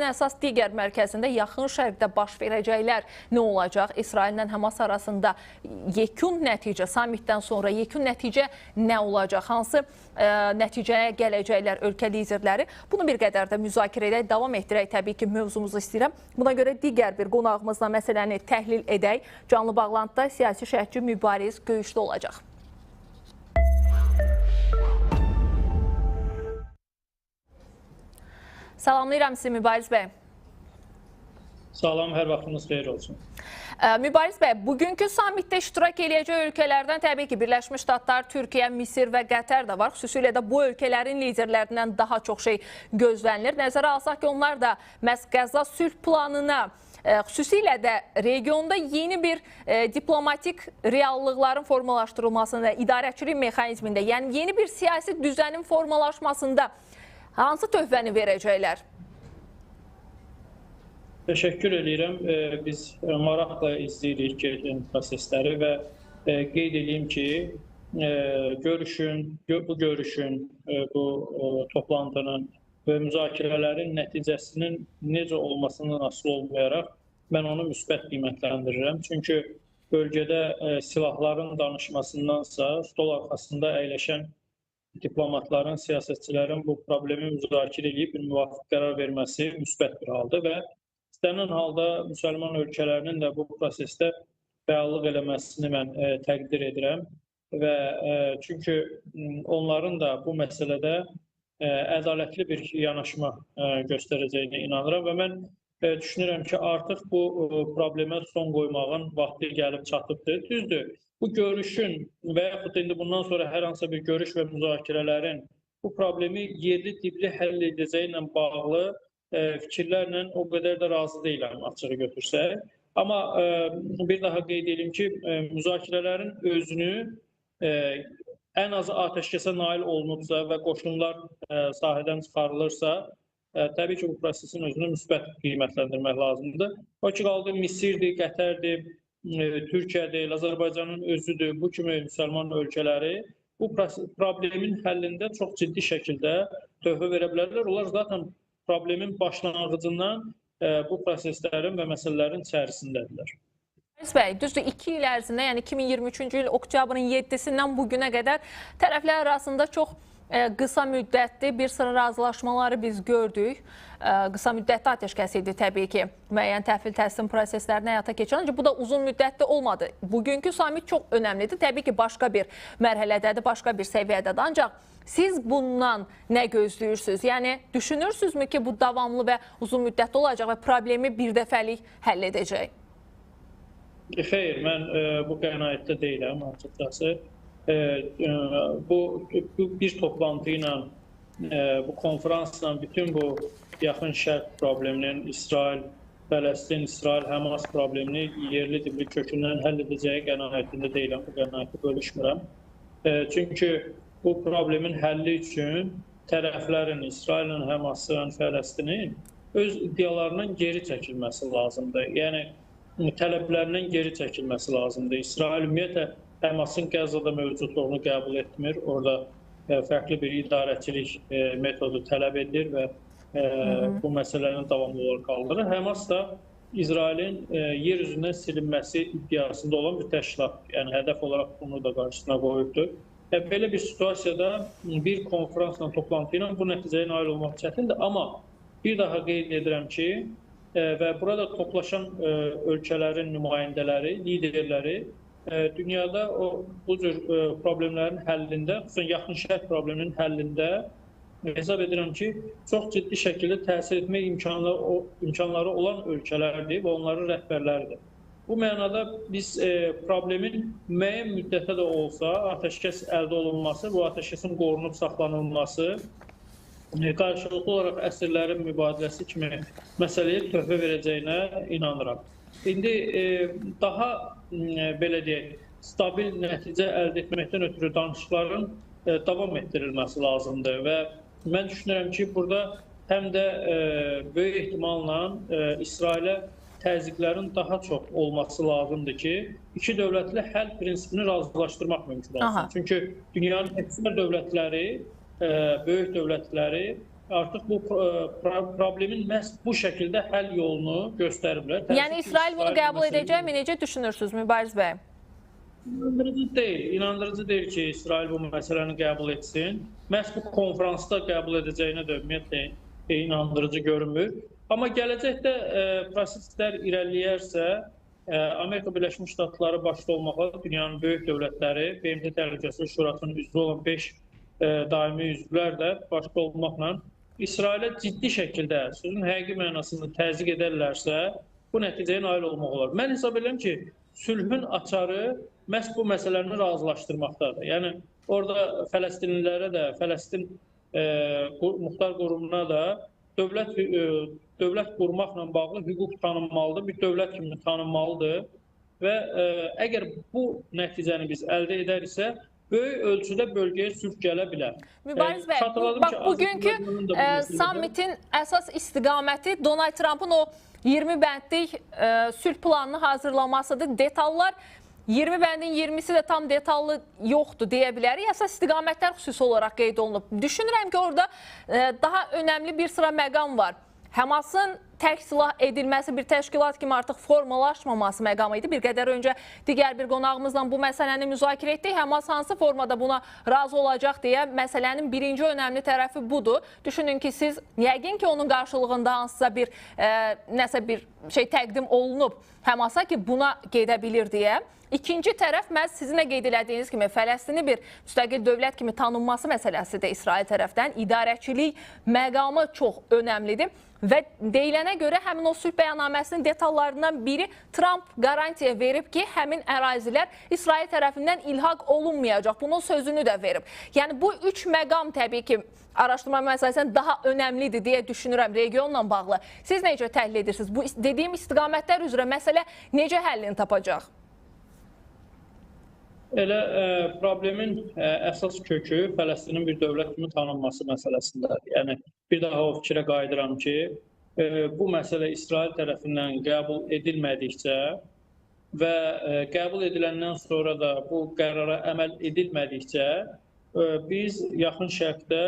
Əsas digər mərkəzində yaxın şərqdə baş verəcəklər nə olacaq? İsraillə Həmas arasında yekun nəticə, sammitdən sonra yekun nəticə nə olacaq? Hansı nəticəyə gələcəklər ölkə liderləri? Bunu bir qədər də müzakirə edək, davam etdirək. Təbii ki, mövzumuzu istəyirəm. Buna görə digər bir qonağımızla məsələni təhlil edək. Canlı bağlantıda siyasi şərhçi Mübariz Göyüşlü olacaq. Salamlayıram sizi Mübariz bəy. Salam, hər vaxtınız xeyir olsun. Mübariz bəy, bugünkü sammitdə iştirak edəcək ölkələrdən təbii ki, Birləşmiş Ştatlar, Türkiyə, Misir və Qətər də var. Xüsusilə də bu ölkələrin liderlərindən daha çox şey gözlənilir. Nəzərə alsaq ki, onlar da məhz Qəzza sülh planına, xüsusilə də regionda yeni bir diplomatik reallıqların formalaşdırılmasında, idarəçilik mexanizmində, yəni yeni bir siyasi düzənin formalaşmasında hansı töhfəni verəcəklər? Təşəkkür edirəm. Biz maraqla izləyirik gedən prosesləri və qeyd edeyim ki, bu görüşün, bu toplantının və müzakirələrin nəticəsinin necə olmasından asılı olmayaraq mən onu müsbət qiymətləndirirəm. Çünki bölgədə silahların danışmasındansa stol arxasında əyləşən diplomatların, siyasətçilərin bu problemi müzakirə edib bir müvafiq qərar verməsi müsbət bir haldır və istənilən halda müsəlman ölkələrinin də bu prosesdə fəallıq eləməsini mən təqdir edirəm və çünki onların da bu məsələdə ədalətli bir yanaşma göstərəcəyinə inanıram və mən düşünürəm ki, artıq bu problemə son qoymağın vaxtı gəlib çatıbdır. Düzdür, bu görüşün və yaxud indi bundan sonra hər hansısa bir görüş və müzakirələrin bu problemi yerli dibli həll edəcəyi ilə bağlı fikirlərlə o qədər də razı deyiləm açığı götürsək. Amma bir daha qeyd edim ki, müzakirələrin özünü ən azı atəşkəsə nail olunubsa və qoşunlar sahədən çıxarılırsa, təbii ki, bu prosesin özünü müsbət qiymətləndirmək lazımdır. O ki, qaldı Misirdir, Qətərdir, Türkiyədir, Azərbaycanın özüdür, bu kimi müsəlman ölkələri bu problemin həllində çox ciddi şəkildə töhfə verə bilərlər. Onlar zaten problemin başlanğıcından bu proseslərin və məsələlərin içərisindədirlər. Mübariz bəy, düzdür 2 il ərzində, yəni 2023-cü il oktyabrın 7-sindən bugünə qədər tərəflər arasında çox qısa müddətli bir sıra razılaşmaları biz gördük. Qısa müddətli atəşkəs idi təbii ki, müəyyən təhvil təhsil proseslərini həyata keçirilən, ancaq bu da uzun müddətli olmadı. Bugünkü samit çox önəmlidir. Təbii ki, başqa bir mərhələdədir, başqa bir səviyyədədir. Ancaq siz bundan nə gözləyirsiniz? Yəni, düşünürsünüzmü ki, bu davamlı və uzun müddətli olacaq və problemi bir dəfəlik həll edəcək? Xeyr, mən bu qənaətdə deyiləm açıqcası. Bu bir toplantı ilə, bu konferansla bütün bu yaxın şərq probleminin, İsrail, Fələstin, İsrail, Həmas problemini yerli dibli kökündən həll edəcəyi qənaətində deyiləm, bu qənaəti bölüşmürəm. Çünki bu problemin həlli üçün tərəflərin, İsrailin, Həmasın, Fələstinin öz iddialarından geri çəkilməsi lazımdır. Yəni, tələblərindən geri çəkilməsi lazımdır. İsrail ümumiyyətlə Həmasın Qəzzada mövcudluğunu qəbul etmir. Orada fərqli bir idarəçilik metodu tələb edir və bu məsələnin davamlı olaraq qaldırır. Həmas da İsrailin yer üzündən silinməsi iddiasında olan bir təşkilat. Yəni, hədəf olaraq bunu da qarşısına qoyubdur. Belə bir situasiyada bir konferansla, toplantı ilə bu nəticəyə nail olmaq çətindir. Amma bir daha qeyd edirəm ki, və burada toplaşan ölkələrin nümayəndələri, liderləri dünyada bu cür problemlərin həllində, xüsusən yaxın şərq probleminin həllində hesab edirəm ki, çox ciddi şəkildə təsir etmək imkanları olan ölkələrdir və onların rəhbərləridir. Bu mənada biz problemin müəyyən müddətə də olsa atəşkəs əldə olunması, bu atəşkəsin qorunub saxlanılması, qarşılıqlı olaraq əsirlərin mübadiləsi kimi məsələyə töhfə verəcəyinə inanıram. İndi daha belə deyək, stabil nəticə əldə etməkdən ötürü danışıqların davam etdirilməsi lazımdır və mən düşünürəm ki, burada həm də böyük ehtimalla İsrailə təzyiqlərin daha çox olması lazımdır ki, iki dövlətli həll prinsipini razılaşdırmaq mümkün olsun. Çünki dünyanın əksər dövlətləri, böyük dövlətləri artıq bu problemin məhz bu şəkildə həll yolunu göstəriblər. Yəni İsrail bunu qəbul edəcəkmi? Necə düşünürsünüz Mübariz bəy? İnandırıcı deyil ki, İsrail bu məsələni qəbul etsin. Məhz bu konferansda qəbul edəcəyinə də ümumiyyətlə inandırıcı görünmür. Amma gələcəkdə proseslər irəliləyərsə, Amerika Birləşmiş Ştatları başda olmaqla dünyanın böyük dövlətləri, BMT Təhlükəsizlik Şurasının üzvü olan 5 daimi üzvlər də başda olmaqla İsrailə ciddi şəkildə sözün həqiqi mənasında təzyiq edərlərsə, bu nəticəyə nail olmaq olar. Mən hesab edirəm ki, sülhün açarı məhz bu məsələni razılaşdırmaqdadır. Yəni, orada Fələstinlilərə də, Fələstin muxtar qurumuna da dövlət qurmaqla bağlı hüquq tanınmalıdır, bir dövlət kimi tanınmalıdır və əgər bu nəticəni biz əldə edəriksə, böyük ölçüdə bölgəyə sülh gələ bilər. Mübariz bəy, bax, bugünkü sammitin əsas istiqaməti Donald Trump'ın o 20 bəndlik sülh planını hazırlamasıdır. Detallar 20 bəndin 20'si də tam detallı yoxdur deyə bilərik. Əsas istiqamətlər xüsusi olaraq qeyd olunub. Düşünürəm ki, orada daha önəmli bir sıra məqam var. Həmasın tərk silah edilməsi bir təşkilat kimi artıq formalaşmaması məqamı idi. Bir qədər öncə digər bir qonağımızla bu məsələni müzakirə etdik. Həmas hansı formada buna razı olacaq deyə məsələnin birinci önəmli tərəfi budur. Düşünün ki, siz yəqin ki, onun qarşılığında hansısa bir nəsə bir şey təqdim olunub Həmasa ki, buna gedə bilir deyə. İkinci tərəf məhz sizin də qeyd elədiyiniz kimi Fələstini bir müstəqil dövlət kimi tanınması məsələsi də İsrail tərəfdən idarəçilik məqamı çox önəmlidir. Və deyilənə görə həmin o sülh bəyannaməsinin detallarından biri Trump qarantiya verib ki, həmin ərazilər İsrail tərəfindən ilhaq olunmayacaq. Bunun sözünü də verib. Yəni bu üç məqam təbii ki, araşdırma məsələsindən daha önəmlidir deyə düşünürəm regionla bağlı. Siz necə təhlil edirsiniz? Bu dediyim istiqamətlər üzrə məsələ necə həllini tapacaq? Elə problemin əsas kökü Fələstinin bir dövlət kimi tanınması məsələsindədir. Yəni, bir daha o fikrə qayıdıram ki, bu məsələ İsrail tərəfindən qəbul edilmədikcə və qəbul ediləndən sonra da bu qərara əməl edilmədikcə biz yaxın şərqdə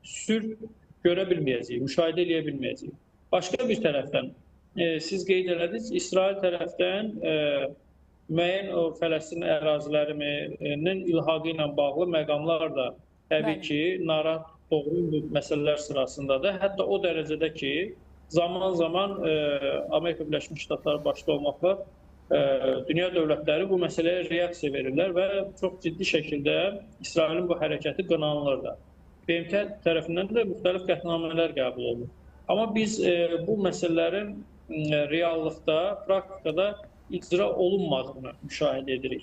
sülh görə bilməyəcəyik, müşahidə edə bilməyəcəyik. Başqa bir tərəfdən, siz qeyd elədiniz, İsrail tərəfdən müəyyən o Fələstin ərazilərinin ilhaqı ilə bağlı məqamlar da təbii ki, narahat doğru məsələlər sırasındadır. Hətta o dərəcədə ki, zaman-zaman Amerika Birləşmiş Ştatları başda olmaqla dünya dövlətləri bu məsələyə reaksiya verirlər və çox ciddi şəkildə İsrailin bu hərəkəti qınanılır da. BMT tərəfindən də müxtəlif qətnamələr qəbul olunur. Amma biz bu məsələlərin reallıqda, praktikada icra olunmadığını müşahidə edirik.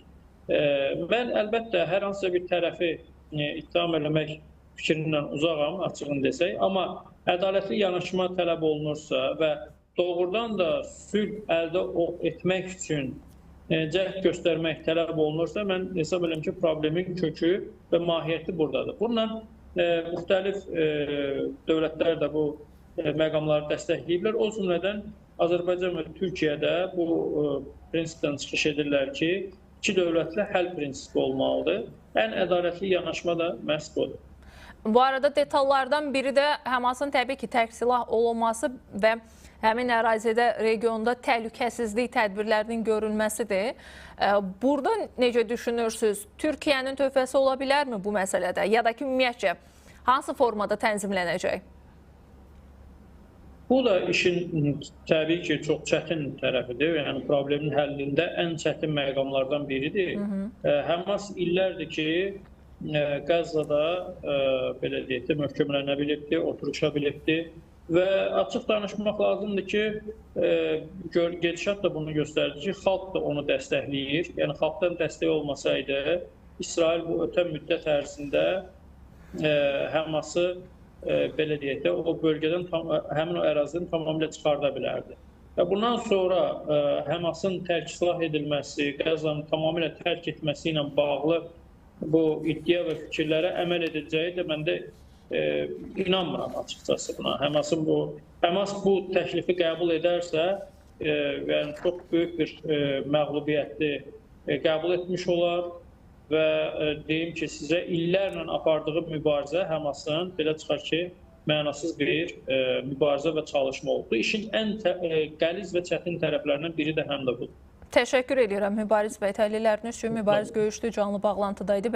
Mən əlbəttə hər hansısa bir tərəfi ittiham eləmək fikrindən uzağam, açığını desək, amma ədalətli yanaşma tələb olunursa və doğrudan da sülh əldə etmək üçün cəhd göstərmək tələb olunursa, mən hesab edirəm ki, problemin kökü və mahiyyəti buradadır. Bununla müxtəlif dövlətlər də bu məqamları dəstəkləyiblər. O cümlədən Azərbaycan və Türkiyədə bu prinsipdən çıxış edirlər ki, iki dövlətlə həll prinsipi olmalıdır. Ən ədalətli yanaşma da məhz budur. Bu arada detallardan biri də Həmasın təbii ki, tərk silah olunması və həmin ərazidə, regionda təhlükəsizlik tədbirlərinin görülməsidir. Burada necə düşünürsünüz? Türkiyənin töhfəsi ola bilərmi bu məsələdə? Ya da ki, ümumiyyətcə, hansı formada tənzimlənəcək? Bu da işin təbii ki, çox çətin tərəfidir. Yəni, problemin həllində ən çətin məqamlardan biridir. Həmas illərdir ki, Qəzzada belə deyək də möhkəmlənə bilibdir, oturuşa bilibdir və açıq danışmaq lazımdır ki, gedişat da bunu göstərdi ki, xalq da onu dəstəkləyir. Yəni, xalqdan dəstək olmasaydı, İsrail bu ötən müddət ərzində Həması belə deyək də, o bölgədən, həmin o ərazinin tamamilə çıxarda bilərdi. Və bundan sonra Həmasın tərk silah edilməsi, Qəzzanın tamamilə tərk etməsi ilə bağlı bu iddia və fikirlərə əməl edəcəyi də mən də inanmıram açıqcası buna. Həmas bu təklifi qəbul edərsə, yəni çox böyük bir məğlubiyyətli qəbul etmiş olar və deyim ki, sizə illərlə apardığı mübarizə Həmasın belə çıxar ki, mənasız bir mübarizə və çalışma oldu. İşin ən qəliz və çətin tərəflərindən biri də həm də budur. Təşəkkür edirəm Mübariz bəy təhlilləriniz üçün. Mübariz Göyüşlü canlı bağlantıdaydı.